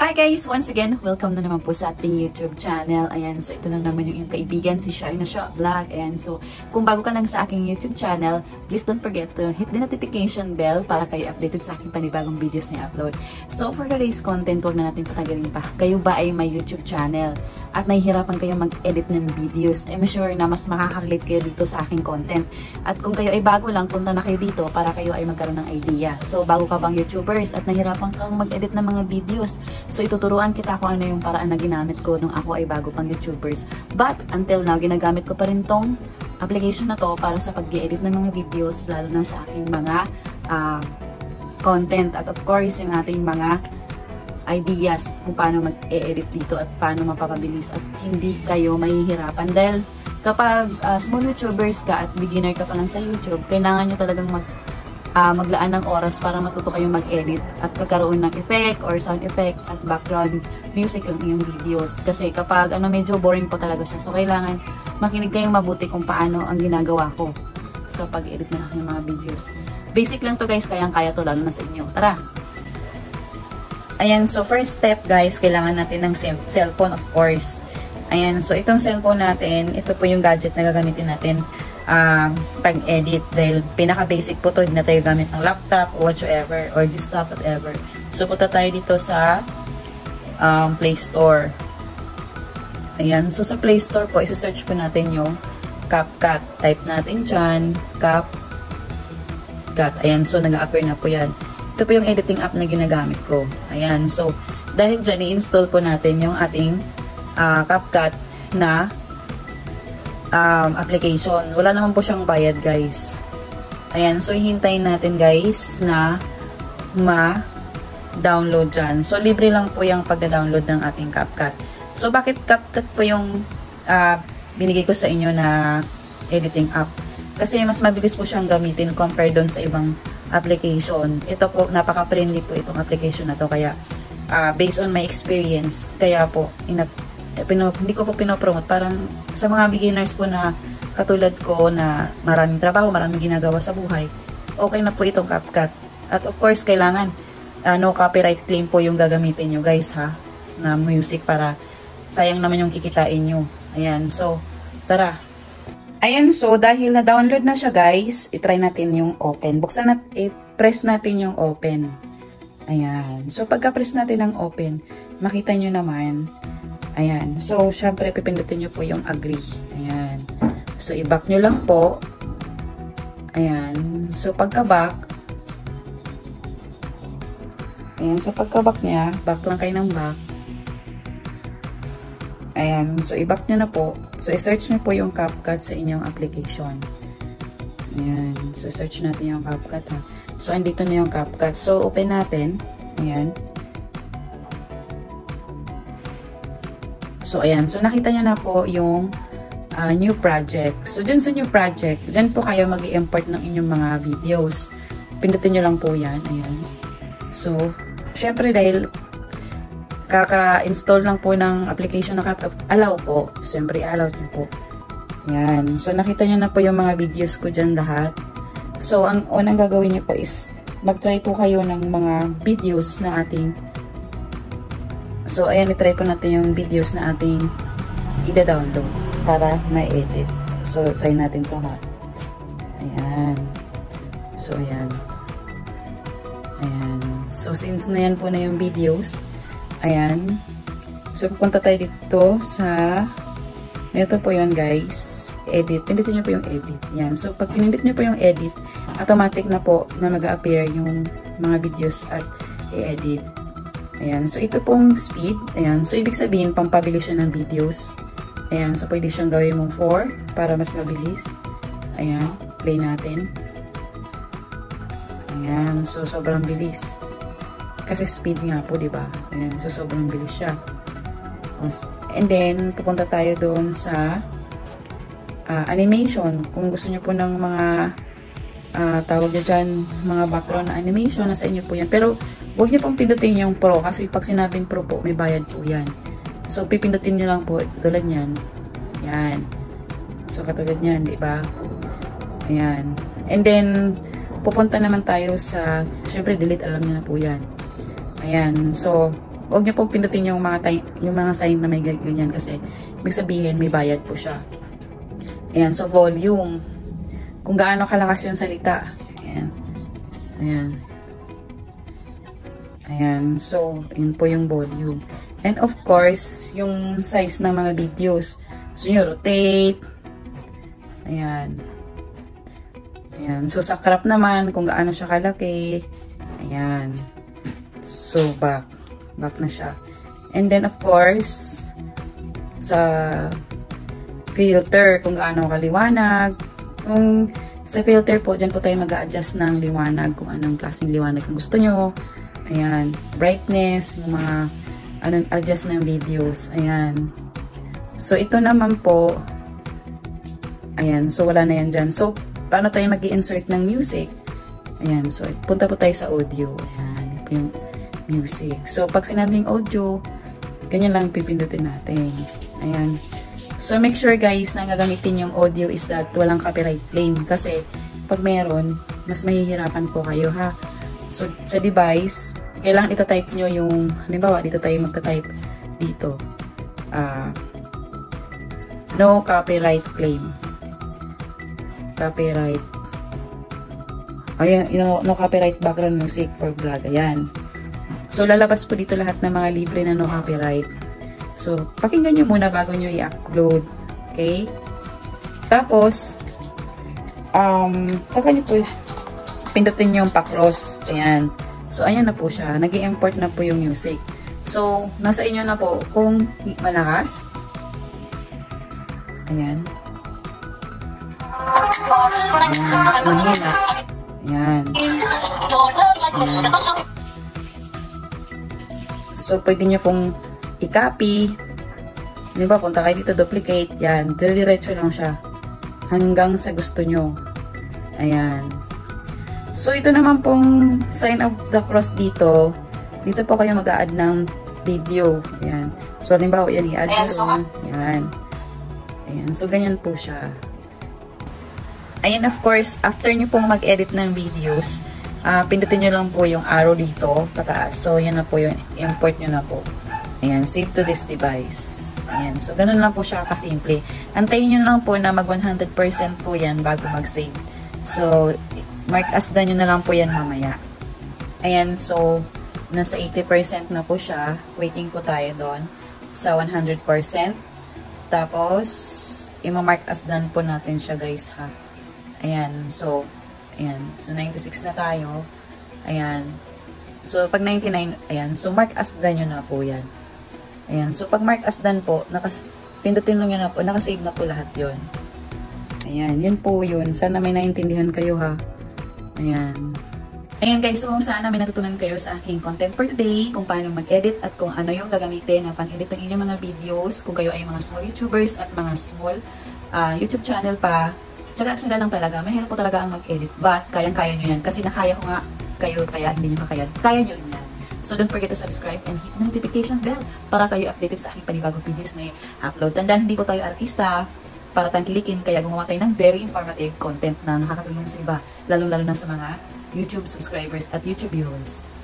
Hi guys! Once again, welcome na naman po sa ating YouTube channel. Ayan, so ito na naman yung kaibigan, si Shy na Siya Vlog. Ayan, so kung bago ka lang sa aking YouTube channel, please don't forget to hit the notification bell para kayo updated sa aking panibagong videos na i-upload. So for today's content, huwag na natin patagalin pa. Kayo ba ay may YouTube channel at nahihirapan kayo mag-edit ng videos? I'm sure na mas makaka-relate kayo dito sa aking content. At kung kayo ay bago lang, punta na kayo dito para kayo ay magkaroon ng idea. So bago ka bang YouTubers at nahihirapan kang mag-edit ng mga videos, so ituturuan kita kung ano yung paraan na ginamit ko nung ako ay bago pang YouTubers. But until now, ginagamit ko pa rin tong application na to para sa pag-edit ng mga videos, lalo na sa aking mga content. At of course, yung ating mga ideas kung paano mag-edit dito at paano mapapabilis at hindi kayo mahihirapan. Dahil kapag small YouTubers ka at beginner ka pa lang sa YouTube, kailangan nyo talagang maglaan ng oras para matuto kayong mag-edit at magkaroon ng effect or sound effect at background music ang iyong videos. Kasi kapag medyo boring po talaga siya. So, kailangan makinig kayong mabuti kung paano ang ginagawa ko sa pag-edit ng aking mga videos. Basic lang to guys, kayang-kaya to lalo na sa inyo. Tara! Ayan, so first step guys, kailangan natin ng cellphone of course. Ayan, so itong cellphone natin, ito po yung gadget na gagamitin natin pag-edit dahil pinaka-basic po to, hindi na tayo gamit ng laptop or whatsoever or desktop, whatever. So, punta tayo dito sa Play Store. Ayan. So, sa Play Store po, isa-search po natin yung CapCut. Type natin dyan, CapCut. Ayan. So, nag-a-appear na po yan. Ito po yung editing app na ginagamit ko. Ayan. So, dahil dyan, i-install po natin yung ating CapCut na application. Wala naman po siyang bayad guys. Ayan, so hihintayin natin guys na ma-download dyan. So libre lang po yung pag-download ng ating CapCut. So bakit CapCut po yung binigay ko sa inyo na editing app? Kasi mas mabilis po siyang gamitin compared doon sa ibang application. Ito po, napaka-friendly po itong application na to. Kaya based on my experience, kaya po hindi ko po pinopromote. Parang sa mga beginners po na katulad ko na maraming trabaho, maraming ginagawa sa buhay, okay na po itong CapCut. At of course, kailangan no copyright claim po yung gagamitin nyo guys ha, na music para sayang naman yung kikitain nyo. Ayan, so tara. Ayan, so dahil na-download na siya guys, itry natin yung open. Buksan natin, i-press natin yung open. Ayan, so pagka-press natin ang open, makita nyo naman. Ayan. So, syempre, pipindutin nyo po yung agree. Ayan. So, i-back nyo lang po. Ayan. So, pagka-back. Ayan. So, pagka-back niya, back lang kayo ng back. Ayan. So, i-back nyo na po. So, i-search nyo po yung CapCut sa inyong application. Ayan. So, search natin yung CapCut ha. So, andito na yung CapCut. So, open natin. Ayan. So, ayan. So, nakita nyo na po yung new project. So, dyan sa new project, dyan po kayo mag-i-import ng inyong mga videos. Pindutin nyo lang po yan. Ayan. So, syempre dahil kaka-install lang po ng application na CapCut, allow po. Syempre, allow nyo po. Ayan. So, nakita nyo na po yung mga videos ko dyan lahat. So, ang unang gagawin nyo po is mag-try po kayo ng mga videos na ating so, ayan, itry po natin yung videos na ating i-download para ma-edit. So, try natin to ha. Ayan. So, ayan. Ayan. So, since na yan po na yung videos, ayan. So, pupunta tayo dito sa ito po yun guys. Edit. Pindutin nyo po yung edit. Ayan. So, pag pinindit nyo po yung edit, automatic na po na mag-a-appear yung mga videos at i-edit. Ayan. So, ito pong speed. Ayan. So, ibig sabihin, pampabilis siya ng videos. Ayan. So, pwede siyang gawin mong 4 para mas mabilis. Ayan. Play natin. Ayan. So, sobrang bilis. Kasi speed nga po, diba? Ayan. So, sobrang bilis siya. And then, pupunta tayo doon sa animation. Kung gusto nyo po ng mga tawag nyo dyan, mga background na animation, nasa inyo po yan. Pero, huwag nyo pong pindutin yung pro kasi pag sinabing pro po, may bayad po yan. So, pipindutin nyo lang po tulad yan. Yan. So, katulad yan, di ba? Ayan. And then, pupunta naman tayo sa, syempre, delete, alam nyo na po yan. Ayan. So, huwag niyo po pindutin yung mga sign na may ganyan kasi ibig sabihin may bayad po siya. Ayan, so volume. Kung gaano kalakas yung salita. Ayan. Ayan. Ayan. So, yun po yung volume. And of course, yung size ng mga videos. So, yung rotate. Ayan. Ayan. So, sa crop naman, kung gaano siya kalaki. Ayan. So, back. Back na siya. And then, of course, sa filter, kung gaano kaliwanag. Kung sa filter po, dyan po tayo mag-a-adjust ng liwanag. Kung anong klaseng liwanag ang gusto nyo. Ayan. Brightness, yung mga adjust ng videos. Ayan. So, ito naman po, ayan. So, wala na yan dyan. So, paano tayo mag-i-insert ng music? Ayan. So, punta po tayo sa audio. Ayan. Yung music. So, pag sinabing audio, ganyan lang pipindutin natin. Ayan. So, make sure guys na gagamitin yung audio is that walang copyright claim. Kasi, pag meron, mas mahihirapan po kayo ha. So, sa device, kailangan itatype nyo yung, halimbawa, dito tayo magta-type dito. No copyright claim. Copyright. Ayan, no copyright background music for vlog. Ayan. So, lalabas po dito lahat ng mga libre na no copyright. So, pakinggan nyo muna bago nyo i-upload. Okay? Tapos, saka nyo po pindutin yung pa-cross. Ayan. So, ayan na po siya. Nag-i-import na po yung music. So, nasa inyo na po kung malakas. Ayan. Ayan. Ayan. So, pwede nyo pong i-copy. Diba, punta kayo dito, duplicate. Yan. Dire-diretso lang siya. Hanggang sa gusto nyo. Ayan. So, ito naman pong sign of the cross dito. Dito po kayo mag-a-add ng video. Ayan. So, halimbawa, yan, i-add nyo. Ayan. Ayan. So, ganyan po siya. Ayan, of course, after nyo pong mag-edit ng videos, pindutin nyo lang po yung arrow dito, pataas. So, yan na po yung import nyo na po. Ayan. Save to this device. Ayan. So, ganun lang po siya kasimple. Antayin nyo lang po na mag 100% po yan bago mag-save. So, mark as done nyo na lang po yan mamaya. Ayan, so, nasa 80% na po siya. Waiting po tayo doon sa 100%. Tapos, ima-mark as done po natin siya guys ha. Ayan, so, ayan. So, 96 na tayo. Ayan. So, pag 99, ayan. So, mark as done nyo na po yan. Ayan. So, pag mark as done po, pindutin lang yun na po. Nakasave na po lahat yun. Ayan, yun po yun. Sana may naintindihan kayo ha. Ayan. Ayan guys, so sana may natutunan kayo sa aking content for today, kung paano mag-edit at kung ano yung gagamitin na pang-edit ng inyong mga videos, kung kayo ay mga small YouTubers at mga small YouTube channel pa. Tsaga-tsaga lang talaga. Mahirap po talaga ang mag-edit. But, kayang-kaya nyo yan. Kasi nakaya ko nga kayo, kaya hindi nyo makaya. Kaya nyo yan. So, don't forget to subscribe and hit the notification bell para kayo updated sa aking panibagong videos na i-upload. Tandaan, hindi po tayo artista para tangkilikin, kaya gumawa tayo ng very informative content na nakakatulong sa iba, lalong-lalo na sa mga YouTube subscribers at YouTube viewers.